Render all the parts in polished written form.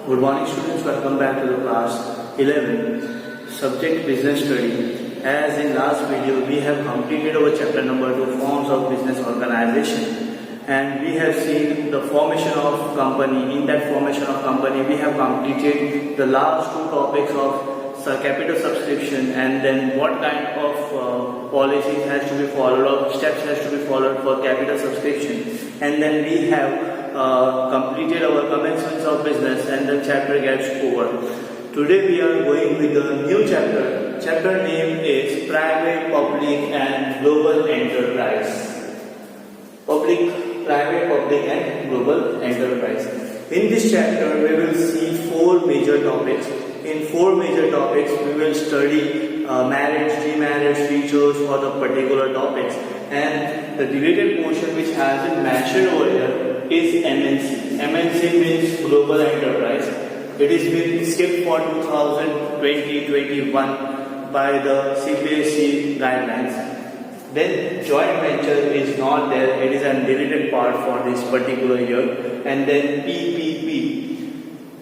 Good morning students, welcome back to the class 11, subject business study. As in last video, we have completed our chapter number 2, forms of business organization, and we have seen the formation of company. In that formation of company, we have completed the last two topics of capital subscription, and then what kind of policies has to be followed or steps has to be followed for capital subscription, and then we have completed our commencements of business, and the chapter gets over. Today we are going with a new chapter. Chapter name is Private, Public and Global Enterprise. Private, public and global enterprise. In this chapter we will see four major topics. In four major topics we will study marriage, demarriage features for the particular topics, and the deleted portion which has been mentioned over here is MNC. MNC means global enterprise. It is been skipped for 2020-21 by the CPSC guidelines. Then joint venture is not there. It is a deleted part for this particular year. And then PPP,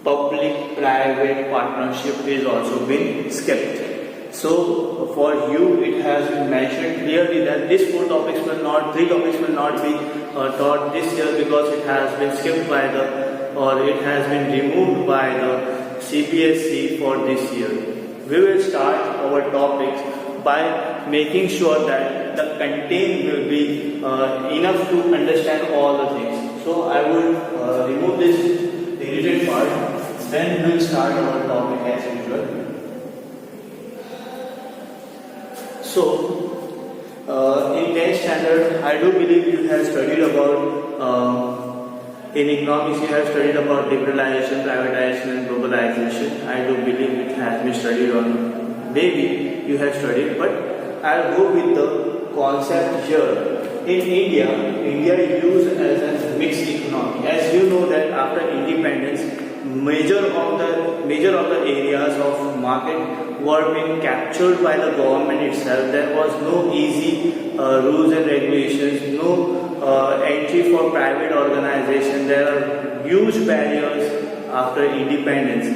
public-private partnership, is also been skipped. So for you, it has been mentioned clearly that these three topics will not be taught this year because it has been skipped by it has been removed by the CPSC for this year. We will start our topics by making sure that the content will be enough to understand all the things. So I will remove this deleted part, then we will start our topic as usual. So, in 10th standard, I do believe you have studied about, in economics you have studied about liberalization, privatization and globalization. I do believe it has been studied on, maybe you have studied, but I'll go with the concept here. In India used as a mixed economy. As you know that after independence, major of the areas of market were being captured by the government itself. There was no easy rules and regulations, no entry for private organization. There are huge barriers after independence.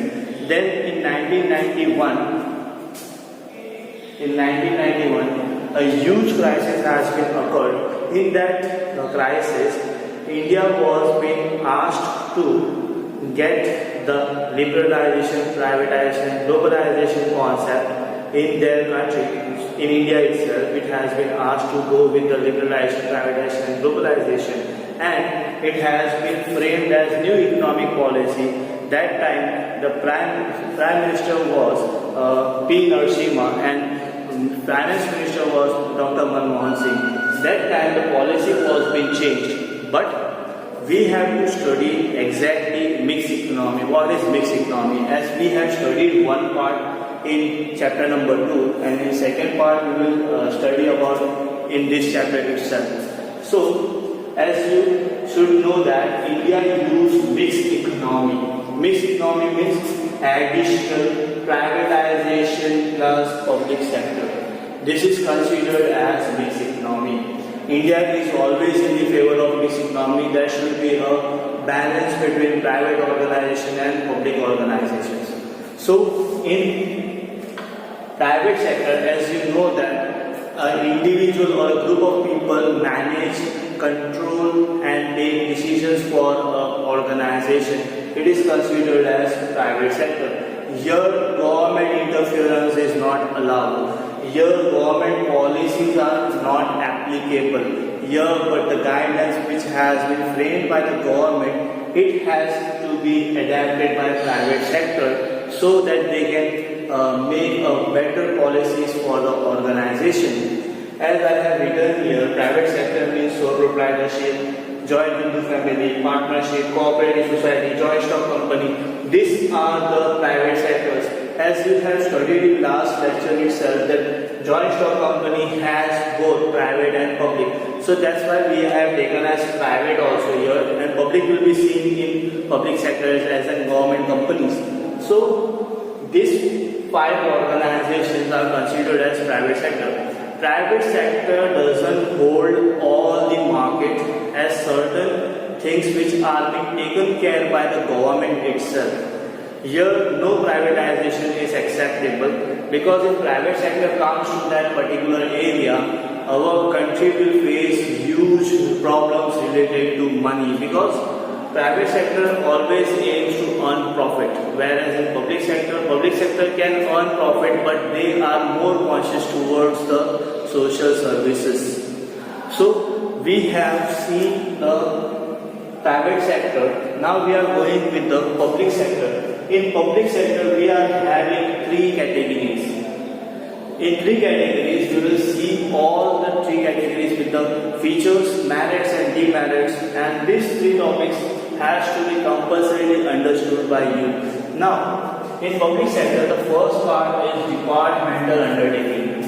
Then in 1991, a huge crisis has been occurred. In that crisis, India was being asked to get the liberalization, privatization, globalization concept in their country. In India itself, it has been asked to go with the liberalization, privatization and globalization, and it has been framed as new economic policy. That time the Prime Minister was P. Narasimha and Finance Minister was Dr. Manmohan Singh. That time the policy was being changed, but we have to study exactly mixed economy. What is mixed economy? As we have studied one part in chapter number 2, and in second part we will study about in this chapter itself. So, as you should know that India used mixed economy. Mixed economy means additional privatization plus public sector. This is considered as mixed economy. India is always in the favor of mixed economy. There should be a balance between private organization and public organizations. So in private sector, as you know that an individual or a group of people manage, control and take decisions for organization. It is considered as private sector. Here government interference is not allowed. Here government policies are not applicable. Here, but the guidelines which has been framed by the government, it has to be adapted by private sector so that they can make better policies for the organization. As I have written here, private sector means sole proprietorship, joint Hindu family, partnership, cooperative society, joint stock company. These are the private sectors. As you have studied in last lecture itself, that joint stock company has both private and public. So that's why we have taken as private also here, and public will be seen in public sectors as in government companies. So these 5 organizations are considered as private sector. Private sector doesn't hold all the market, as certain things which are being taken care by the government itself. Here, no privatization is acceptable, because if private sector comes to that particular area, our country will face huge problems related to money, because private sector always aims to earn profit, whereas in public sector can earn profit, but they are more conscious towards the social services. So we have seen the private sector. Now we are going with the public sector. In public sector, we are having three categories. In three categories, we will see all the three categories with the features, merits and demerits, and these three topics has to be compulsorily understood by you. Now, in public sector, the first part is departmental undertaking.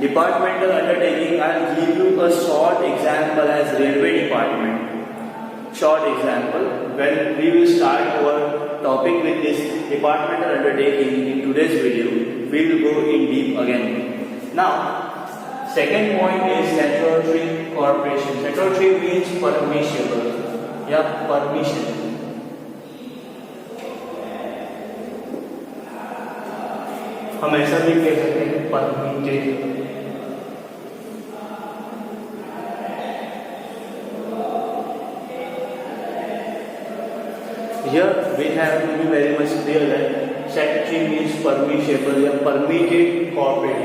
Departmental undertaking, I'll give you a short example as railway department. Short example, when we will start our topic with this departmental undertaking in today's video, we will go in deep again. Now, second point is statutory corporation. Statutory means permissible. Yeah, permission. हम ऐसा भी कह सकते हैं permitted. Here we have to be very much clear that statutory means permissible or permitted corporate.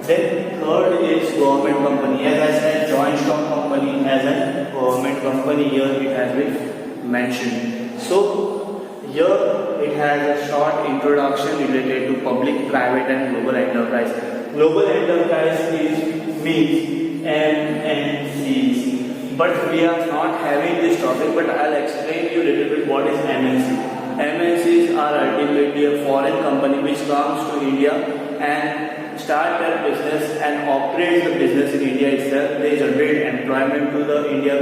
Then third is government company. As I said, joint stock company as a government company, here it has been mentioned. So here it has a short introduction related to public, private and global enterprise. Global enterprise means MNCs. But we are not having this topic, but I'll explain you a little bit what is MNC. MNCs are ultimately a foreign company which comes to India and start their business and operate the business in India itself. They generate employment to the Indian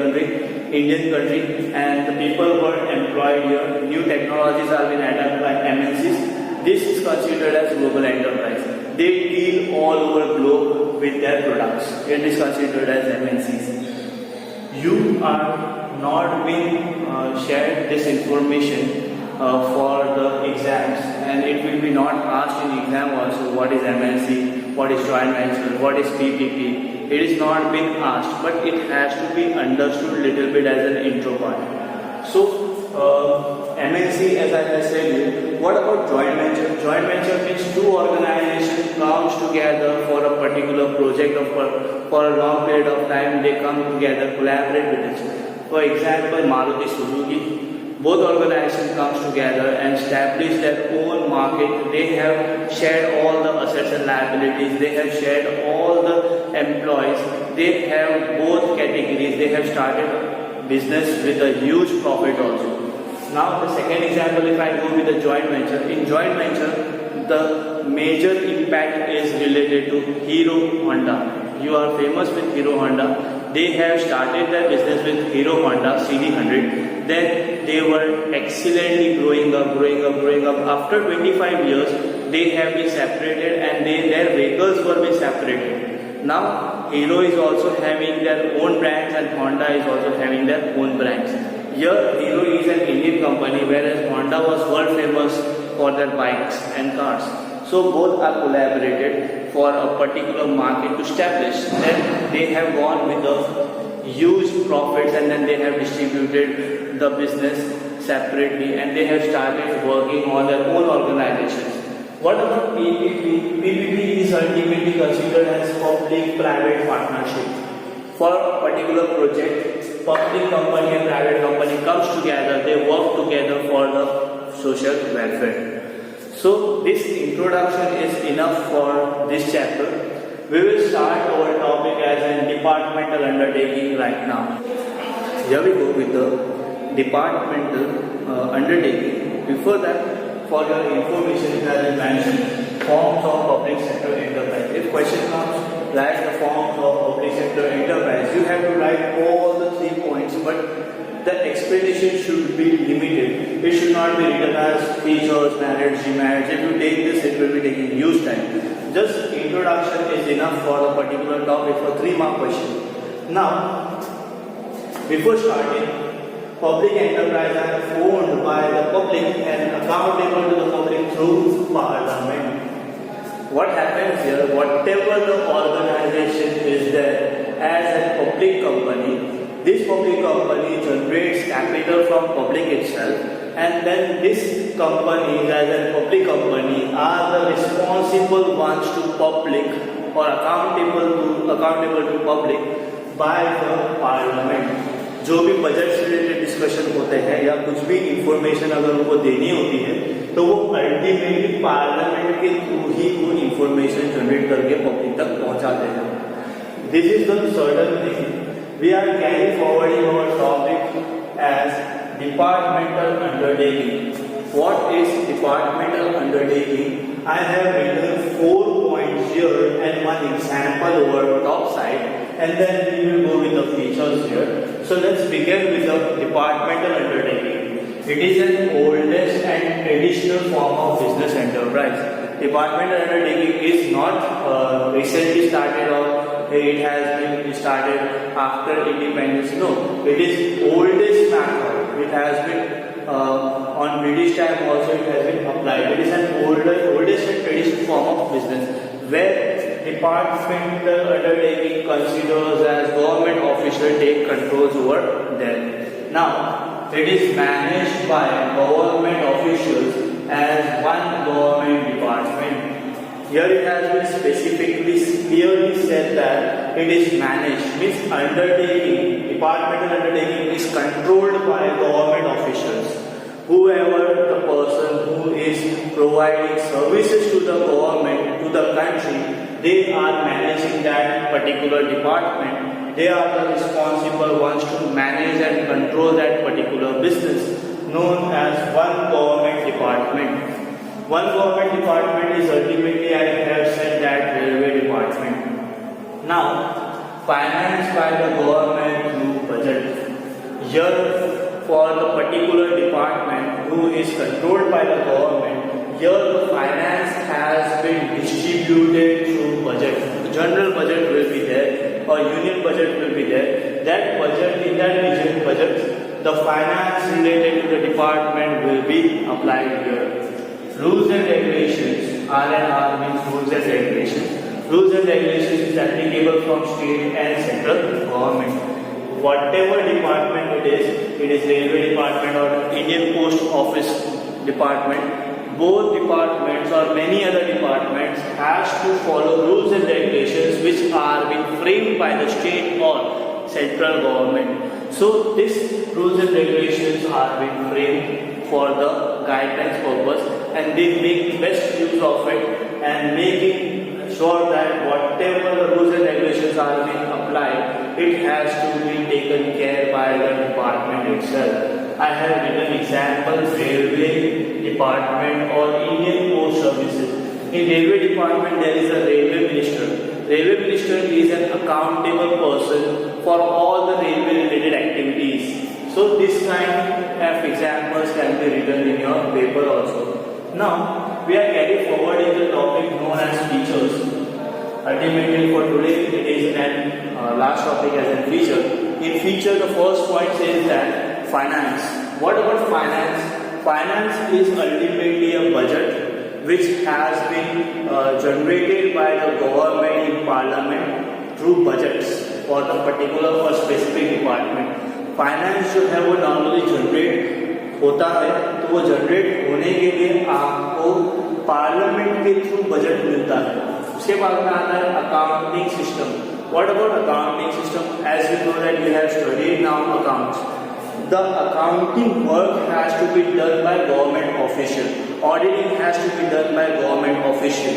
country, and the people who are employed here, new technologies are being added by MNCs. This is considered as global enterprise. They deal all over globe with their products. It is considered as MNCs. You are not being shared this information for the exams, and it will be not asked in exam also. What is MNC, what is joint venture, what is PPP. It is not been asked, but it has to be understood little bit as an intro part. So MNC, as I have said, what about joint venture? Joint venture means two organizations comes together for a particular project or for a long period of time. They come together, collaborate with each other. For example, Maruti Suzuki. Both organizations comes together and establish their own market. They have shared all the assets and liabilities. They have shared all the employees. They have both categories. They have started business with a huge profit also. Now the second example, if I go with the joint venture. In joint venture, the major impact is related to Hero Honda. You are famous with Hero Honda. They have started their business with Hero Honda CD100. Then they were excellently growing up. After 25 years, they have been separated and their vehicles were being separated. Now Hero is also having their own brands and Honda is also having their own brands. Here Hero is an Indian company, whereas Honda was world famous for their bikes and cars. So both are collaborated for a particular market to establish. Then they have gone with the huge profits and then they have distributed the business separately and they have started working on their own organizations. What about PPP? PPP is ultimately considered as public-private partnership. For a particular project, public company and private company comes together, they work together for the social welfare. So this introduction is enough for this chapter. We will start our topic as a departmental undertaking right now. Here we go with the departmental undertaking. Before that, for your information, it has been mentioned forms of public sector enterprise. If question comes, write the forms of public sector enterprise. You have to write all the 3 points, but the explanation should be limited. It should not be written as features, merits, demerits. If you take this, it will be taking huge time. Just introduction is enough for the particular topic for 3-mark question. Now, before starting, public enterprise are owned by the public and accountable to the public through Parliament. What happens here, whatever the organization is there as a public company, this public company generates capital from public itself, and then this company as a public company are the responsible ones to public or accountable to public by the Parliament. जो भी budget से related discussion होते हैं या कुछ भी information अगर उनको देनी होती है तो वो अल्टीमेटली पार्लियामेंट के थ्रू ही वो इंफॉर्मेशन जनरेट करके पब्लिक तक पहुंचाते हैं. This is the certain thing we are carry forwarding our topic as departmental undertaking. What is departmental undertaking? I have written 4 points here and one example over top side, and then we will go with the features here. So let's begin with the departmental undertaking. It is an oldest and traditional form of business enterprise. Departmental undertaking is not recently started or it has been started after independence. No, it is oldest method. It has been on British time also it has been applied. It is an oldest and traditional form of business where departmental undertaking considers as government officials take controls over them. Now, it is managed by government officials as one government department. Here it has been specifically clearly said that it is managed, means undertaking, departmental undertaking is controlled by government officials. Whoever the person who is providing services to the government, to the country, they are managing that particular department. They are the responsible ones to manage and control that particular business, known as one government department. One government department is ultimately, I have said, that railway department. Now, financed by the government through budget. Here, for the particular department who is controlled by the government, here the finance has been distributed through budget. General budget will be there, or union budget will be there. That budget, in that region budget, the finance related to the department will be applied here. Rules and regulations, R&R means rules and regulations. Rules and regulations is applicable from state and central government. Whatever department it is railway department or Indian Post Office department, both departments or many other departments has to follow rules and regulations which are being framed by the state or central government. So these rules and regulations are being framed for the guidelines purpose, and they make best use of it and making sure that whatever the rules and regulations are being applied, it has to be taken care by the department itself. I have written example railway department or Indian Post Services. In railway department there is a railway minister. Railway minister is an accountable person for all the railway related activities. So this kind of examples can be written in your paper also. Now we are carrying forward in the topic known as features. Ultimately for today it is an last topic as a feature. In feature the first point says that finance. What about finance? Finance is ultimately a budget which has been generated by the government in parliament through budgets for the particular or specific department. Finance जो है वो normally generate होता है, तो वो generate होने के लिए आपको पार्लियामेंट के थ्रू बजट मिलता है. उसके बाद में आता है accounting system. What about accounting system? As you know that we have studied now accounts. The accounting work has to be done by government official. Auditing has to be done by government official.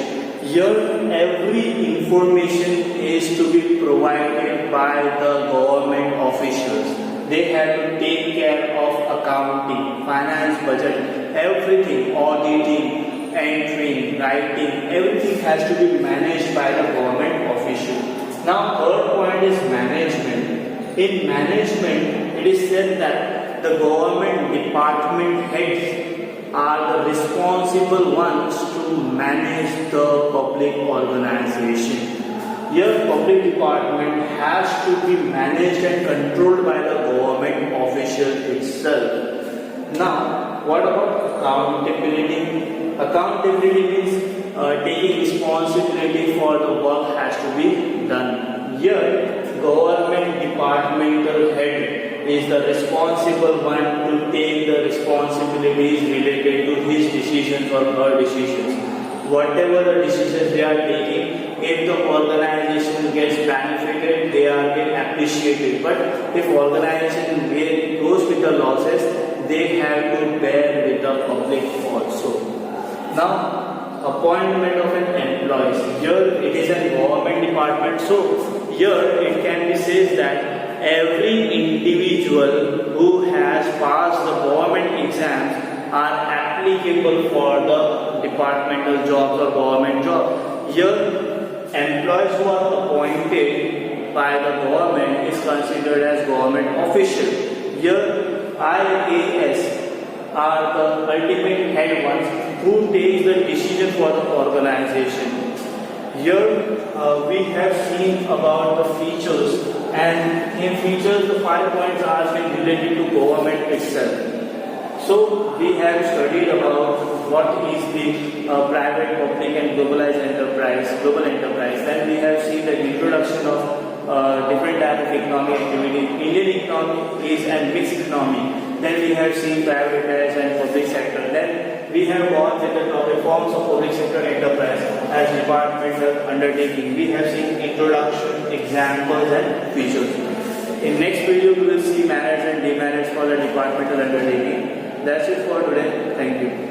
Here every information is to be provided by the government officials. They have to take care of accounting, finance, budget, everything, auditing, entering, writing, everything has to be managed by the government official. Now third point is management. In management it is said that the government department heads are the responsible ones to manage the public organization. Here public department has to be managed and controlled by the government official itself. Now what about accountability? Accountability means taking responsibility for the work has to be done. Here, government departmental head is the responsible one to take the responsibilities related to his decisions or her decisions. Whatever the decisions they are taking, if the organization gets benefited, they are being appreciated. But if organization goes with the losses, they have to bear with the public also. Now, appointment of an employee. Here it is a government department. So here it can be said that every individual who has passed the government exams are applicable for the departmental jobs or government job. Here, employees who are appointed by the government is considered as government official. Here, IAS are the ultimate head ones who takes the decision for the organization. Here, we have seen about the features, and in features, the 5 points are related to government itself. So we have studied about what is the private, public and global enterprise. Then we have seen the introduction of different types of economic activity. Indian economy is a mixed economy. Then we have seen privatized and public sector. Then we have gone with the topic forms of public sector enterprise as departmental undertaking. We have seen introduction, examples and features. In next video we will see manage and demanage for the departmental undertaking. That's it for today. Thank you.